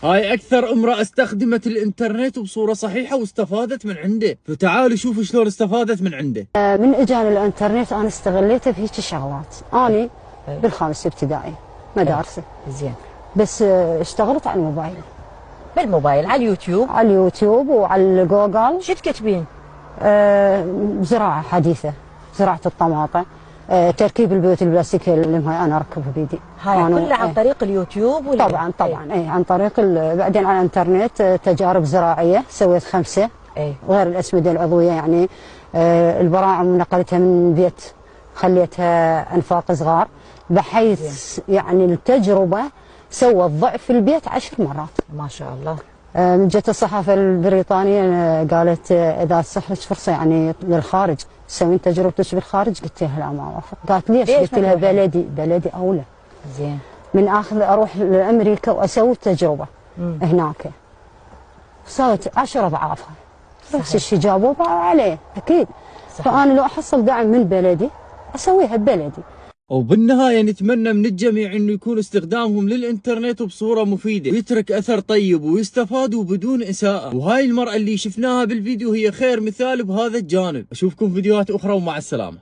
هاي أكثر امرأة استخدمت الإنترنت بصورة صحيحة واستفادت من عنده، فتعالوا شوفوا شلون استفادت من عنده. من إجاني الإنترنت أنا استغليته في هيك شغلات. أنا بالخامس ابتدائي مدارسة. زين. بس اشتغلت على الموبايل. بالموبايل على اليوتيوب؟ على اليوتيوب وعلى جوجل. شو تكتبين؟ زراعة حديثة، زراعة الطماطم، تركيب البيوت البلاستيكية اللي هاي أنا أركبها بيدي. هاي كلها عن طريق اليوتيوب ولا؟ طبعا عن طريق بعدين على الإنترنت تجارب زراعية سويت 5. غير الأسمدة العضوية يعني البراعم نقلتها من بيت خليتها أنفاق صغار، بحيث يعني التجربة سوت ضعف البيت 10 مرات. ما شاء الله. جت الصحافة البريطانية قالت إذا تصح لك فرصة يعني للخارج تسوين تجربتك بالخارج، قلت لها لا ما أوافق. قالت ليش؟ قلت لها بلدي أولى. زين. من أروح لأمريكا وأسوي التجربة هناك سوت 10 أضعافها. نفس الشيء جابوه عليه أكيد. صحيح. فأنا لو أحصل دعم من بلدي أسويها ببلدي. وبالنهاية نتمنى من الجميع انه يكون استخدامهم للانترنت بصورة مفيدة ويترك اثر طيب ويستفادوا بدون اساءة، وهاي المرأة اللي شفناها بالفيديو هي خير مثال بهذا الجانب. اشوفكم فيديوهات اخرى ومع السلامة.